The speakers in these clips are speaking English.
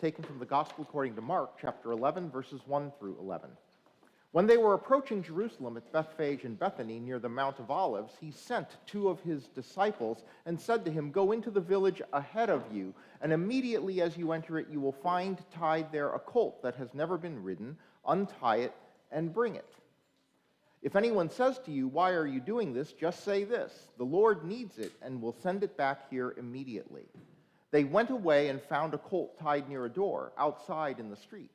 taken from the Gospel according to Mark, chapter 11, verses 1 through 11. When they were approaching Jerusalem at Bethphage and Bethany near the Mount of Olives, he sent two of his disciples and said to him, "Go into the village ahead of you, and immediately as you enter it, you will find tied there a colt that has never been ridden. Untie it and bring it. If anyone says to you, 'Why are you doing this?' just say this, 'The Lord needs it and will send it back here immediately.'" They went away and found a colt tied near a door, outside in the street.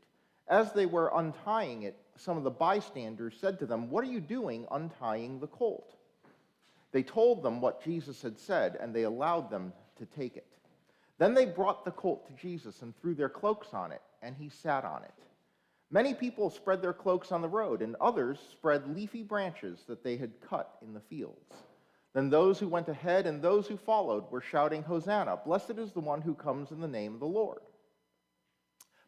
As they were untying it, some of the bystanders said to them, "What are you doing untying the colt?" They told them what Jesus had said, and they allowed them to take it. Then they brought the colt to Jesus and threw their cloaks on it, and he sat on it. Many people spread their cloaks on the road, and others spread leafy branches that they had cut in the fields. Then those who went ahead and those who followed were shouting, "Hosanna! Blessed is the one who comes in the name of the Lord.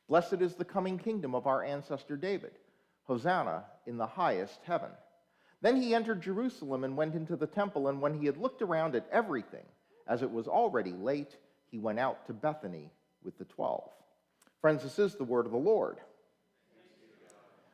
Blessed is the coming kingdom of our ancestor David. Hosanna in the highest heaven." Then he entered Jerusalem and went into the temple, and when he had looked around at everything, as it was already late, he went out to Bethany with the 12. Friends, this is the word of the Lord.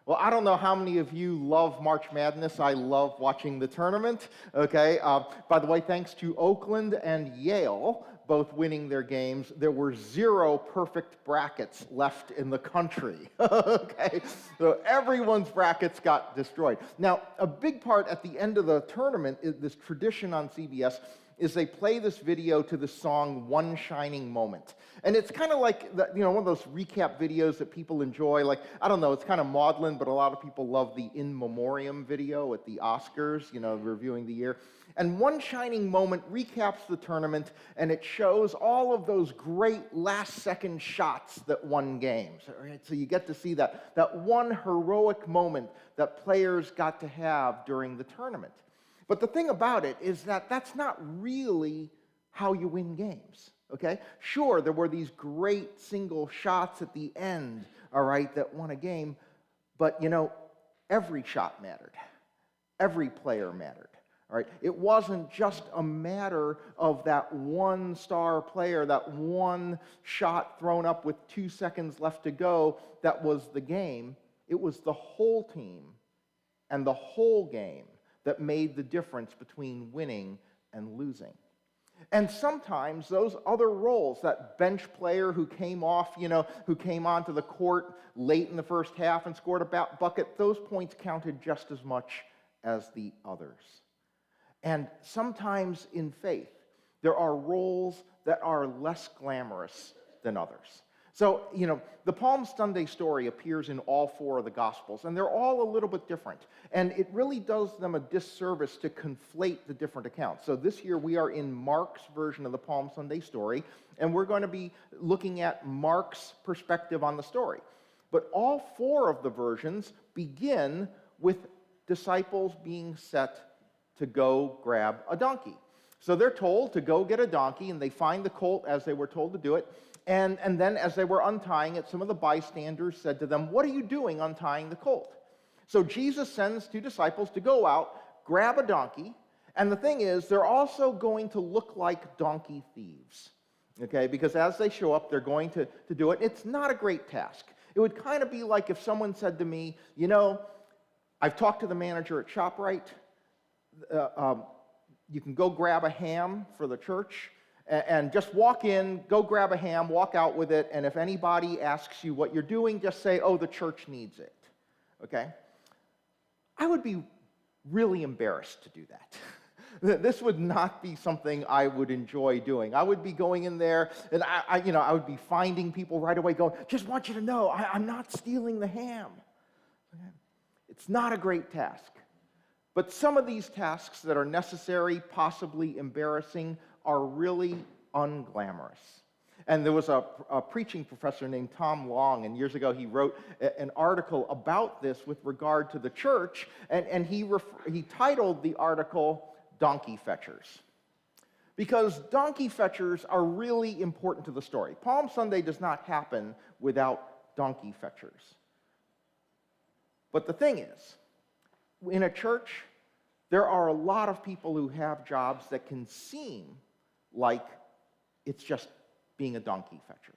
Well, I don't know how many of you love March Madness. I love watching the tournament. Okay. By the way, thanks to Oakland and Yale both winning their games, there were 0 perfect brackets left in the country. Okay. So everyone's brackets got destroyed. Now, a big part at the end of the tournament, this tradition on CBS, is they play this video to the song "One Shining Moment." And it's kind of like, one of those recap videos that people enjoy. Like, I don't know, it's kind of maudlin, but a lot of people love the In Memoriam video at the Oscars, reviewing the year. And "One Shining Moment" recaps the tournament, and it shows all of those great last-second shots that won games. Right? So you get to see that one heroic moment that players got to have during the tournament. But the thing about it is that that's not really how you win games, okay? Sure, there were these great single shots at the end, all right, that won a game, but, every shot mattered. Every player mattered, all right? It wasn't just a matter of that one star player, that one shot thrown up with 2 seconds left to go that was the game. It was the whole team and the whole game that made the difference between winning and losing. And sometimes those other roles, that bench player who came onto the court late in the first half and scored a bucket, those points counted just as much as the others. And sometimes in faith, there are roles that are less glamorous than others. So, the Palm Sunday story appears in all 4 of the Gospels, and they're all a little bit different. And it really does them a disservice to conflate the different accounts. So this year we are in Mark's version of the Palm Sunday story, and we're going to be looking at Mark's perspective on the story. But all 4 of the versions begin with disciples being set to go grab a donkey. So they're told to go get a donkey, and they find the colt as they were told to do it. And then as they were untying it, some of the bystanders said to them, "What are you doing untying the colt?" So Jesus sends 2 disciples to go out, grab a donkey, and the thing is, they're also going to look like donkey thieves, okay? Because as they show up, they're going to do it. It's not a great task. It would kind of be like if someone said to me, "I've talked to the manager at ShopRite. You can go grab a ham for the church, and just walk in, go grab a ham, walk out with it, and if anybody asks you what you're doing, just say, 'Oh, the church needs it.'" Okay? I would be really embarrassed to do that. This would not be something I would enjoy doing. I would be going in there, and I would be finding people right away going, "Just want you to know, I'm not stealing the ham." Okay? It's not a great task. But some of these tasks that are necessary, possibly embarrassing, are really unglamorous. And there was a preaching professor named Tom Long, and years ago he wrote an article about this with regard to the church, and he titled the article "Donkey Fetchers." Because donkey fetchers are really important to the story. Palm Sunday does not happen without donkey fetchers. But the thing is, in a church, there are a lot of people who have jobs that can seem like it's just being a donkey fetcher.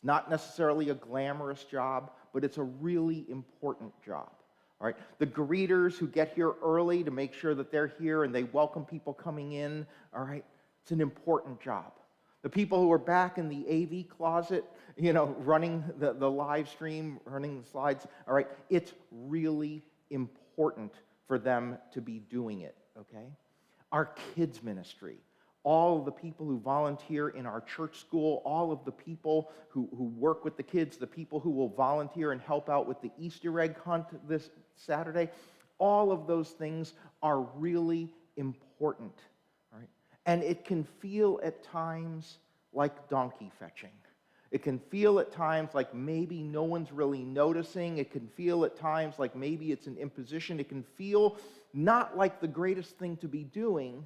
It's not necessarily a glamorous job, but it's a really important job. All right? The greeters who get here early to make sure that they're here and they welcome people coming in, all right? It's an important job. The people who are back in the AV closet, running the live stream, running the slides, all right? It's really important for them to be doing it, okay? Our kids ministry, all of the people who volunteer in our church school, all of the people who work with the kids, the people who will volunteer and help out with the Easter egg hunt this Saturday, all of those things are really important, right? And it can feel at times like donkey fetching. It can feel at times like maybe no one's really noticing. It can feel at times like maybe it's an imposition. It can feel not like the greatest thing to be doing,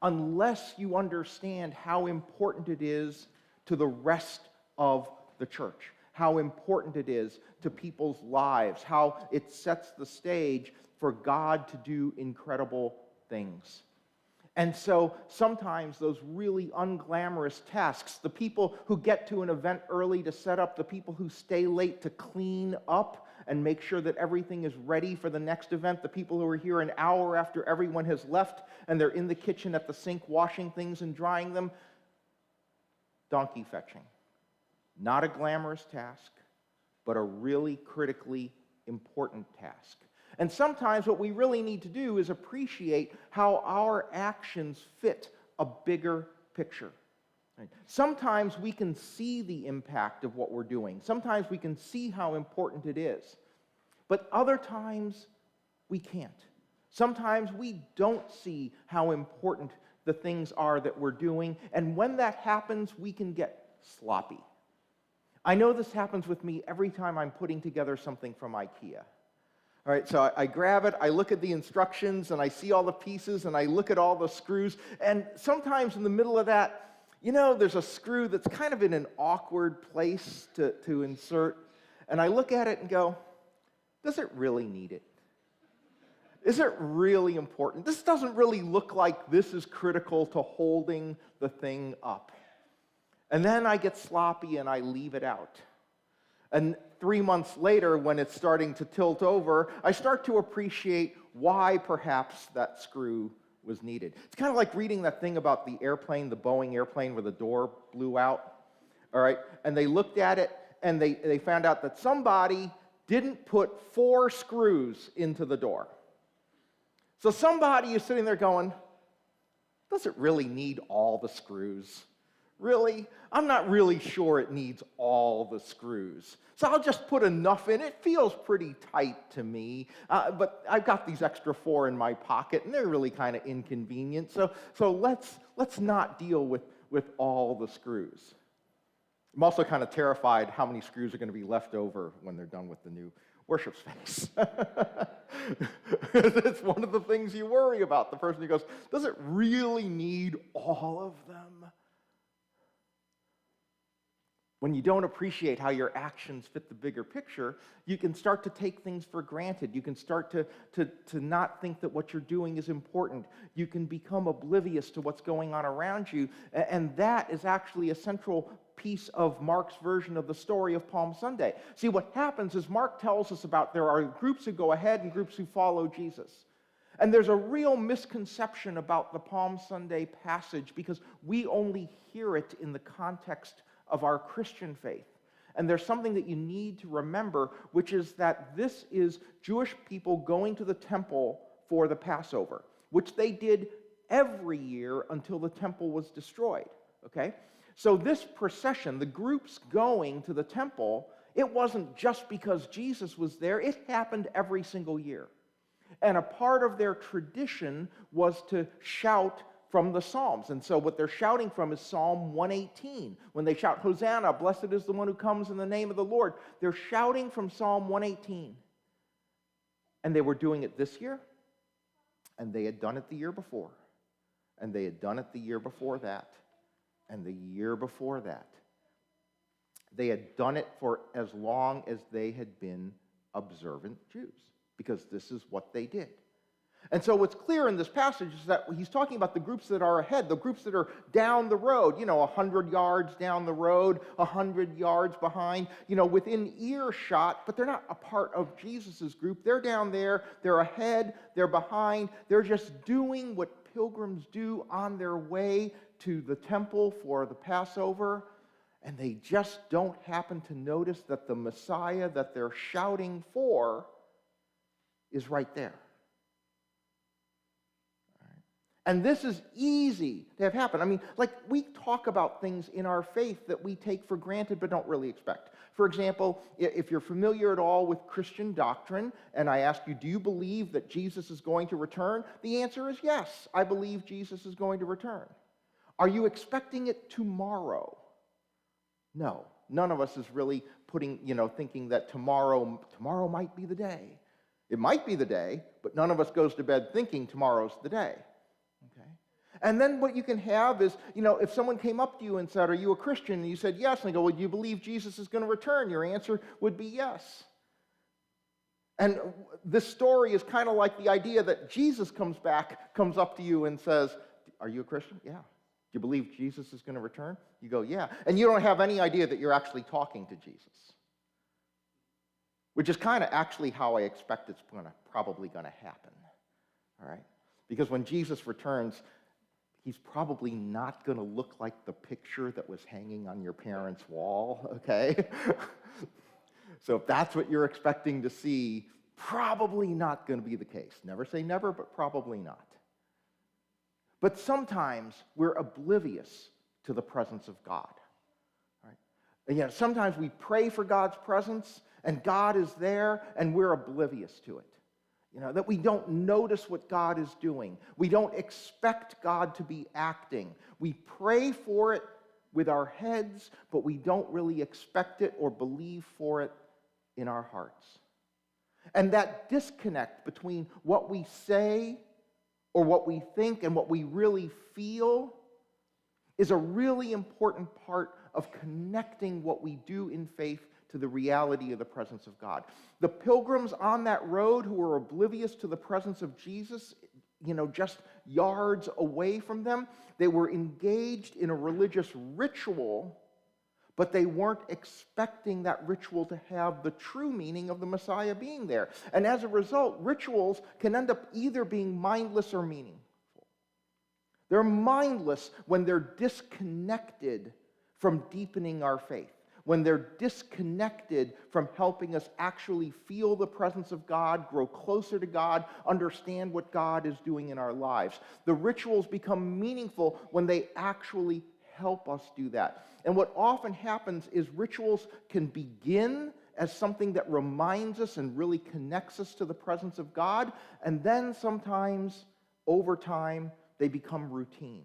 unless you understand how important it is to the rest of the church, how important it is to people's lives, how it sets the stage for God to do incredible things. And so sometimes those really unglamorous tasks, the people who get to an event early to set up, the people who stay late to clean up and make sure that everything is ready for the next event, the people who are here an hour after everyone has left and they're in the kitchen at the sink washing things and drying them, donkey fetching. Not a glamorous task, but a really critically important task. And sometimes what we really need to do is appreciate how our actions fit a bigger picture. Right? Sometimes we can see the impact of what we're doing. Sometimes we can see how important it is. But other times, we can't. Sometimes we don't see how important the things are that we're doing. And when that happens, we can get sloppy. I know this happens with me every time I'm putting together something from IKEA. All right, so I grab it, I look at the instructions, and I see all the pieces, and I look at all the screws, and sometimes in the middle of that, there's a screw that's kind of in an awkward place to insert, and I look at it and go, does it really need it? Is it really important? This doesn't really look like this is critical to holding the thing up. And then I get sloppy and I leave it out. And 3 months later, when it's starting to tilt over, I start to appreciate why perhaps that screw was needed. It's kind of like reading that thing about the airplane, the Boeing airplane where the door blew out, all right? And they looked at it, and they found out that somebody didn't put 4 screws into the door. So somebody is sitting there going, does it really need all the screws? Really? I'm not really sure it needs all the screws. So I'll just put enough in. It feels pretty tight to me, but I've got these extra 4 in my pocket, and they're really kind of inconvenient. So let's not deal with all the screws. I'm also kind of terrified how many screws are going to be left over when they're done with the new worship space. It's one of the things you worry about. The person who goes, does it really need all of them? When you don't appreciate how your actions fit the bigger picture, you can start to take things for granted. You can start to not think that what you're doing is important. You can become oblivious to what's going on around you. And that is actually a central piece of Mark's version of the story of Palm Sunday. See, what happens is Mark tells us about there are groups who go ahead and groups who follow Jesus. And there's a real misconception about the Palm Sunday passage because we only hear it in the context of our Christian faith. And there's something that you need to remember, which is that this is Jewish people going to the temple for the Passover, which they did every year until the temple was destroyed, okay? So this procession, the groups going to the temple, it wasn't just because Jesus was there, it happened every single year. And a part of their tradition was to shout from the Psalms. And so what they're shouting from is Psalm 118. When they shout, Hosanna, blessed is the one who comes in the name of the Lord, they're shouting from Psalm 118. And they were doing it this year, and they had done it the year before, and they had done it the year before that, and the year before that. They had done it for as long as they had been observant Jews, because this is what they did. And so what's clear in this passage is that he's talking about the groups that are ahead, the groups that are down the road, 100 yards down the road, 100 yards behind, within earshot, but they're not a part of Jesus' group. They're down there, they're ahead, they're behind. They're just doing what pilgrims do on their way to the temple for the Passover, and they just don't happen to notice that the Messiah that they're shouting for is right there. And this is easy to have happen. I mean, like, we talk about things in our faith that we take for granted but don't really expect. For example, if you're familiar at all with Christian doctrine, and I ask you, do you believe that Jesus is going to return? The answer is yes, I believe Jesus is going to return. Are you expecting it tomorrow? No. None of us is really thinking that tomorrow might be the day. It might be the day, but none of us goes to bed thinking tomorrow's the day. Okay? And then what you can have is, if someone came up to you and said, "Are you a Christian?" and you said yes, and they go, "Well, do you believe Jesus is going to return?" Your answer would be yes. And this story is kind of like the idea that Jesus comes up to you and says, "Are you a Christian?" "Yeah." "Do you believe Jesus is going to return?" You go, "Yeah." And you don't have any idea that you're actually talking to Jesus. Which is kind of actually how I expect it's probably going to happen. All right? Because when Jesus returns, he's probably not going to look like the picture that was hanging on your parents' wall, okay? So if that's what you're expecting to see, probably not going to be the case. Never say never, but probably not. But sometimes we're oblivious to the presence of God. Right? And sometimes we pray for God's presence, and God is there, and we're oblivious to it. That we don't notice what God is doing. We don't expect God to be acting. We pray for it with our heads, but we don't really expect it or believe for it in our hearts. And that disconnect between what we say or what we think and what we really feel is a really important part of connecting what we do in faith to the reality of the presence of God. The pilgrims on that road who were oblivious to the presence of Jesus, just yards away from them, they were engaged in a religious ritual, but they weren't expecting that ritual to have the true meaning of the Messiah being there. And as a result, rituals can end up either being mindless or meaningful. They're mindless when they're disconnected from deepening our faith, when they're disconnected from helping us actually feel the presence of God, grow closer to God, understand what God is doing in our lives. The rituals become meaningful when they actually help us do that. And what often happens is rituals can begin as something that reminds us and really connects us to the presence of God, and then sometimes, over time, they become routine,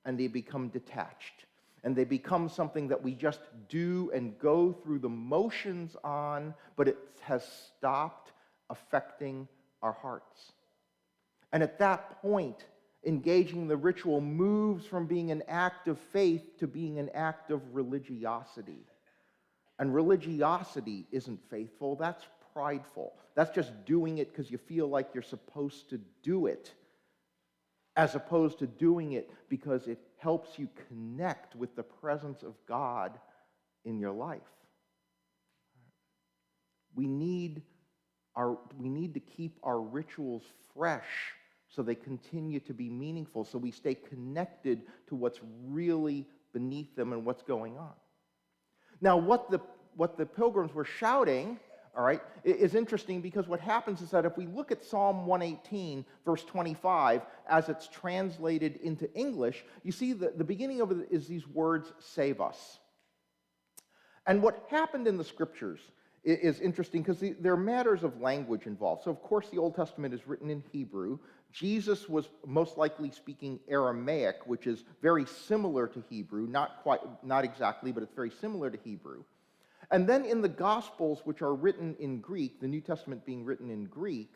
and they become detached. And they become something that we just do and go through the motions on, but it has stopped affecting our hearts. And at that point, engaging the ritual moves from being an act of faith to being an act of religiosity. And religiosity isn't faithful, that's prideful. That's just doing it because you feel like you're supposed to do it, as opposed to doing it because it helps you connect with the presence of God in your life. We need to keep our rituals fresh so they continue to be meaningful, so we stay connected to what's really beneath them and what's going on. Now, what the pilgrims were shouting, all right, is interesting, because what happens is that if we look at Psalm 118, verse 25, as it's translated into English, you see the beginning of it is these words, "Save us." And what happened in the scriptures is interesting, because there are matters of language involved. So, of course, the Old Testament is written in Hebrew. Jesus was most likely speaking Aramaic, which is very similar to Hebrew, not exactly, but it's very similar to Hebrew. And then in the Gospels, which are written in Greek, the New Testament being written in Greek,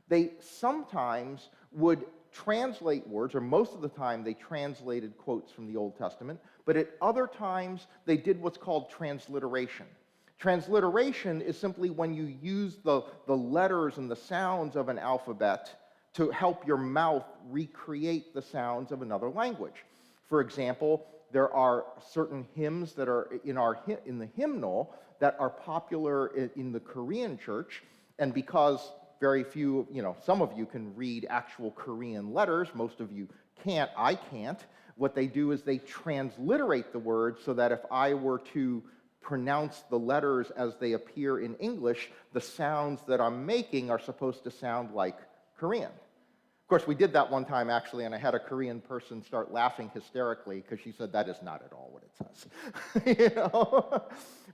they sometimes would translate words, or most of the time they translated quotes from the Old Testament, but at other times they did what's called transliteration. Transliteration is simply when you use the letters and the sounds of an alphabet to help your mouth recreate the sounds of another language. For example, there are certain hymns that are in the hymnal that are popular in the Korean church, and because very few, some of you can read actual Korean letters, most of you can't, I can't, what they do is they transliterate the words so that if I were to pronounce the letters as they appear in English, the sounds that I'm making are supposed to sound like Korean. Of course, we did that one time, actually, and I had a Korean person start laughing hysterically because she said, that is not at all what it says.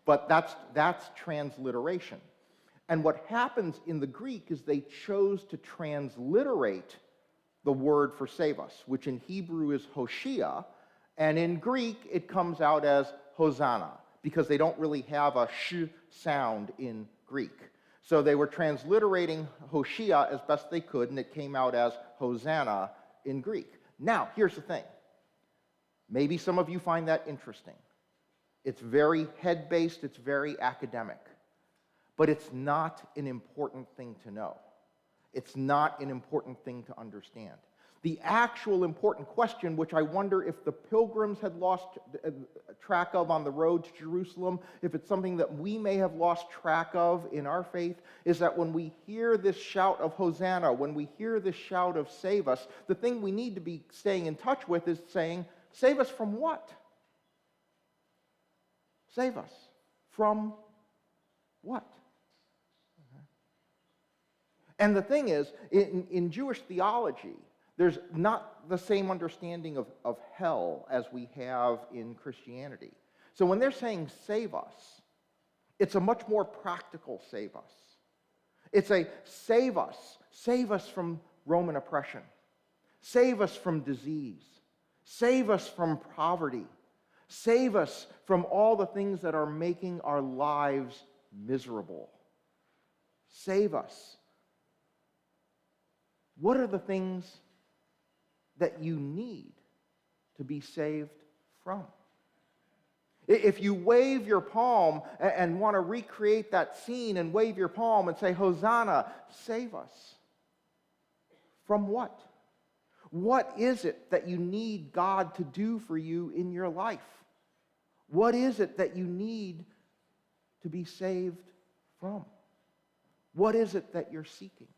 But that's transliteration. And what happens in the Greek is they chose to transliterate the word for save us, which in Hebrew is Hoshea, and in Greek it comes out as Hosanna, because they don't really have a sh sound in Greek. So they were transliterating Hoshea as best they could, and it came out as Hosanna in Greek. Now, here's the thing. Maybe some of you find that interesting. It's very head-based, it's very academic. But it's not an important thing to know. It's not an important thing to understand. The actual important question, which I wonder if the pilgrims had lost track of on the road to Jerusalem, if it's something that we may have lost track of in our faith, is that when we hear this shout of Hosanna, when we hear this shout of save us, the thing we need to be staying in touch with is saying, save us from what? Save us from what? And the thing is, in Jewish theology, there's not the same understanding of hell as we have in Christianity. So when they're saying save us, it's a much more practical save us. It's a save us from Roman oppression, save us from disease, save us from poverty, save us from all the things that are making our lives miserable. Save us. What are the things that you need to be saved from? If you wave your palm and want to recreate that scene and wave your palm and say, Hosanna, save us. From what? What is it that you need God to do for you in your life? What is it that you need to be saved from? What is it that you're seeking?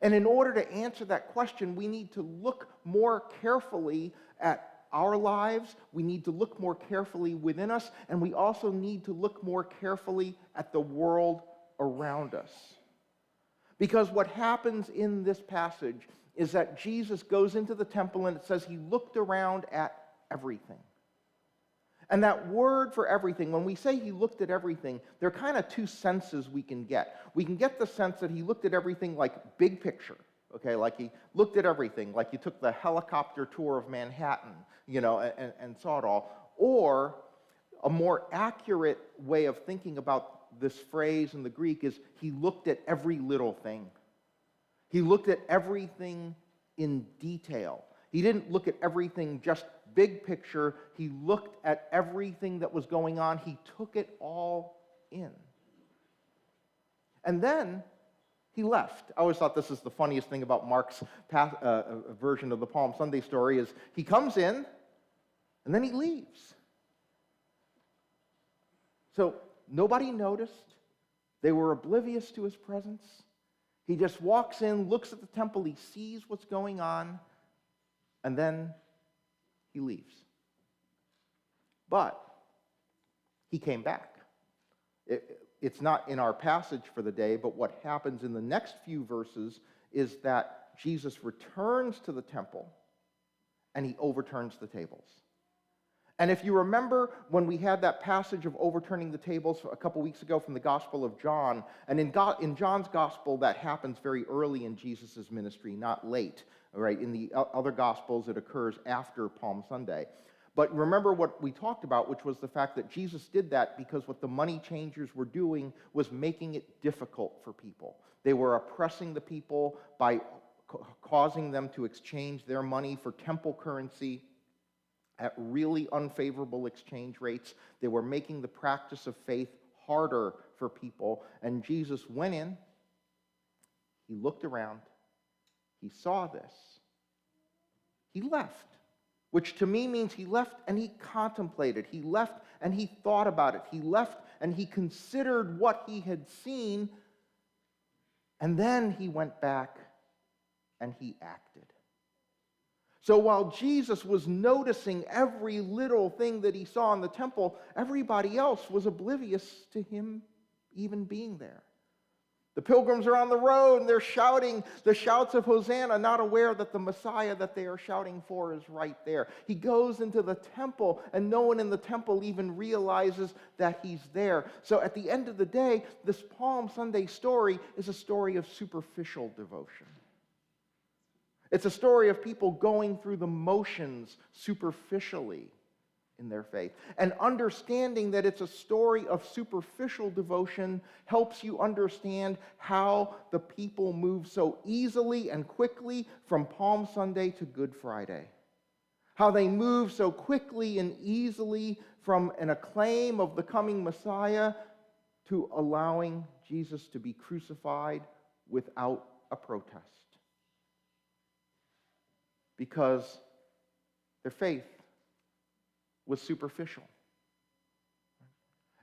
And in order to answer that question, we need to look more carefully at our lives, we need to look more carefully within us, and we also need to look more carefully at the world around us. Because what happens in this passage is that Jesus goes into the temple and it says he looked around at everything. And that word for everything, when we say he looked at everything, there are kind of two senses we can get. We can get the sense that he looked at everything like big picture, okay? Like he looked at everything, like he took the helicopter tour of Manhattan, and saw it all. Or a more accurate way of thinking about this phrase in the Greek is he looked at every little thing. He looked at everything in detail. He didn't look at everything just big picture. He looked at everything that was going on. He took it all in. And then he left. I always thought this is the funniest thing about Mark's version of the Palm Sunday story is he comes in and then he leaves. So nobody noticed. They were oblivious to his presence. He just walks in, looks at the temple, he sees what's going on, and then he leaves. But he came back. It's not in our passage for the day, but what happens in the next few verses is that Jesus returns to the temple and he overturns the tables. And if you remember when we had that passage of overturning the tables a couple weeks ago from the Gospel of John, and in John's Gospel that happens very early in Jesus' ministry, not late. Right? In the other Gospels, it occurs after Palm Sunday. But remember what we talked about, which was the fact that Jesus did that because what the money changers were doing was making it difficult for people. They were oppressing the people by causing them to exchange their money for temple currency at really unfavorable exchange rates. They were making the practice of faith harder for people. And Jesus went in, he looked around, he saw this, he left, which to me means he left and he contemplated. He left and he thought about it. He left and he considered what he had seen, and then he went back and he acted. So while Jesus was noticing every little thing that he saw in the temple, everybody else was oblivious to him even being there. The pilgrims are on the road and they're shouting the shouts of Hosanna, not aware that the Messiah that they are shouting for is right there. He goes into the temple and no one in the temple even realizes that he's there. So at the end of the day, this Palm Sunday story is a story of superficial devotion. It's a story of people going through the motions superficially in their faith. And understanding that it's a story of superficial devotion helps you understand how the people move so easily and quickly from Palm Sunday to Good Friday. How they move so quickly and easily from an acclaim of the coming Messiah to allowing Jesus to be crucified without a protest. Because their faith was superficial.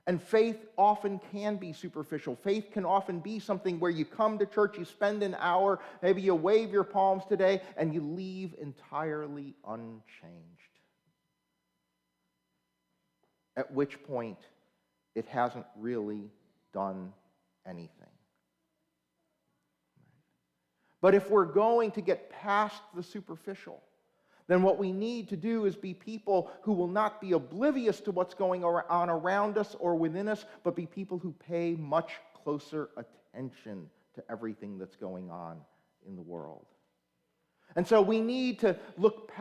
And faith often can be superficial. Faith can often be something where you come to church, you spend an hour, maybe you wave your palms today, and you leave entirely unchanged. At which point, it hasn't really done anything. But if we're going to get past the superficial, then what we need to do is be people who will not be oblivious to what's going on around us or within us, but be people who pay much closer attention to everything that's going on in the world. And so we need to look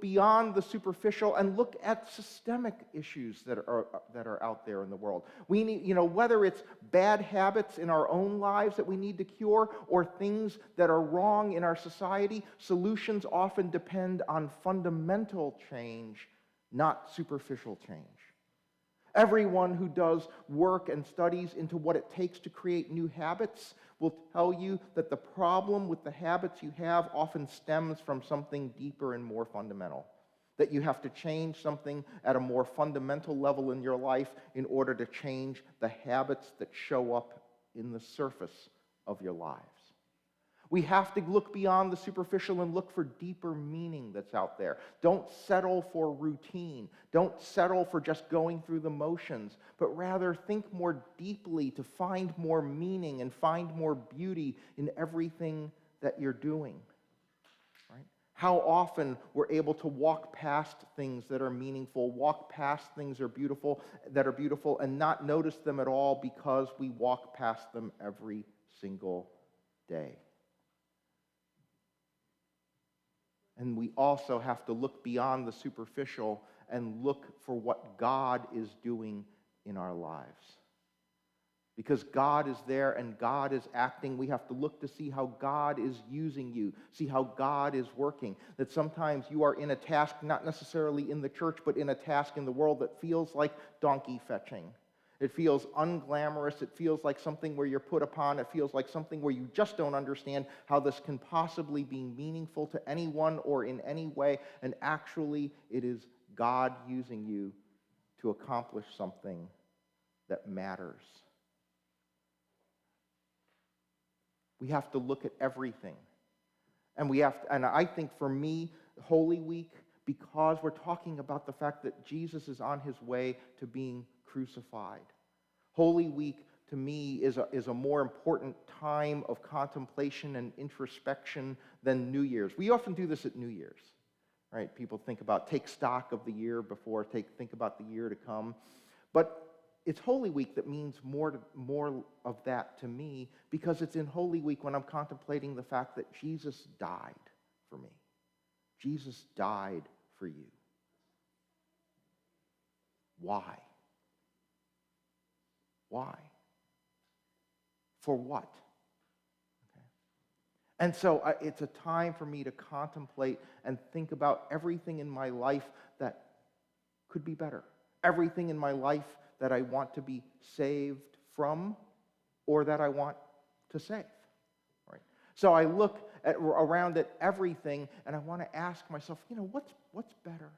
beyond the superficial and look at systemic issues that are out there in the world. We need, whether it's bad habits in our own lives that we need to cure or things that are wrong in our society, solutions often depend on fundamental change, not superficial change. Everyone who does work and studies into what it takes to create new habits will tell you that the problem with the habits you have often stems from something deeper and more fundamental. That you have to change something at a more fundamental level in your life in order to change the habits that show up in the surface of your lives. We have to look beyond the superficial and look for deeper meaning that's out there. Don't settle for routine. Don't settle for just going through the motions, but rather think more deeply to find more meaning and find more beauty in everything that you're doing. Right? How often we're able to walk past things that are meaningful, walk past things that are beautiful, and not notice them at all because we walk past them every single day. And we also have to look beyond the superficial and look for what God is doing in our lives. Because God is there and God is acting, we have to look to see how God is using you, see how God is working. That sometimes you are in a task, not necessarily in the church, but in a task in the world that feels like donkey fetching. It feels unglamorous. It feels like something where you're put upon. It feels like something where you just don't understand how this can possibly be meaningful to anyone or in any way. And actually, it is God using you to accomplish something that matters. We have to look at everything. And I think for me, Holy Week, because we're talking about the fact that Jesus is on his way to being crucified. Holy Week, to me, is a more important time of contemplation and introspection than New Year's. We often do this at New Year's, right? People take stock of the year before, think about the year to come. But it's Holy Week that means more of that to me, because it's in Holy Week when I'm contemplating the fact that Jesus died for me. Jesus died for you. Why? Why? For what? Okay. And so it's a time for me to contemplate and think about everything in my life that could be better. Everything in my life that I want to be saved from or that I want to save. Right? So I look around at everything, and I want to ask myself, what's better?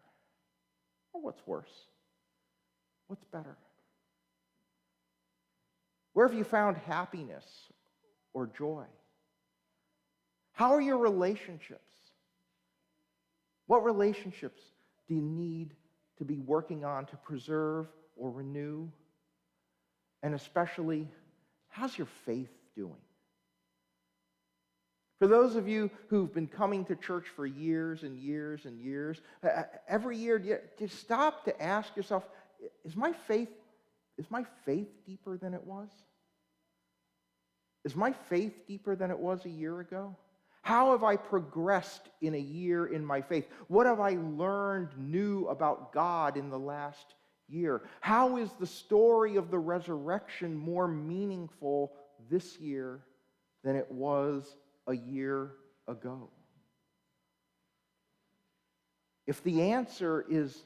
Or what's worse? What's better? Where have you found happiness or joy? How are your relationships? What relationships do you need to be working on to preserve or renew? And especially, how's your faith doing? For those of you who've been coming to church for years and years and years, every year, just stop to ask yourself, is my faith deeper than it was? Is my faith deeper than it was a year ago? How have I progressed in a year in my faith? What have I learned new about God in the last year? How is the story of the resurrection more meaningful this year than it was a year ago? If the answer is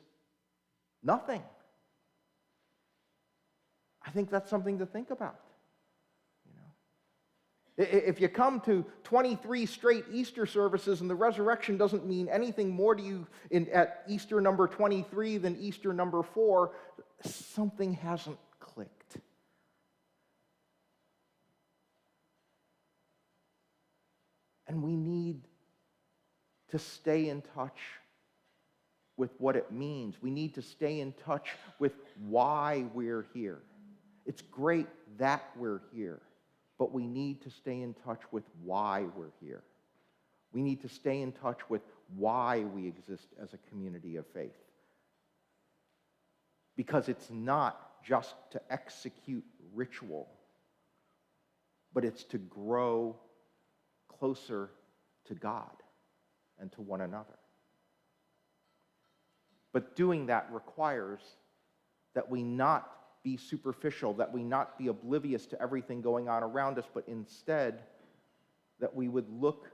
nothing, I think that's something to think about. If you come to 23 straight Easter services and the resurrection doesn't mean anything more to you at Easter number 23 than Easter number 4, something hasn't clicked. And we need to stay in touch with what it means. We need to stay in touch with why we're here. It's great that we're here, but we need to stay in touch with why we're here. We need to stay in touch with why we exist as a community of faith. Because it's not just to execute ritual, but it's to grow closer to God and to one another. But doing that requires that we not be superficial, that we not be oblivious to everything going on around us, but instead that we would look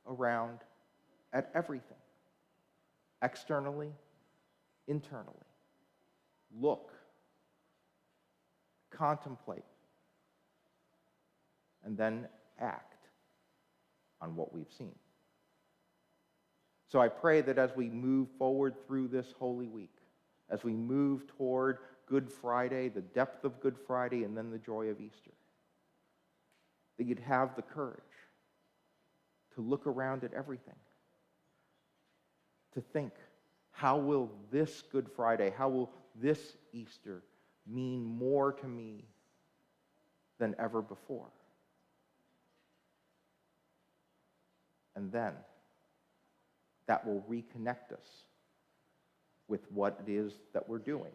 around at everything, externally, internally. Look, contemplate, and then act on what we've seen. So I pray that as we move forward through this Holy Week, as we move toward Good Friday, the depth of Good Friday, and then the joy of Easter, that you'd have the courage to look around at everything, to think, how will this Good Friday, how will this Easter mean more to me than ever before? And then that will reconnect us with what it is that we're doing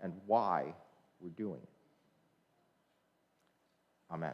and why we're doing it. Amen.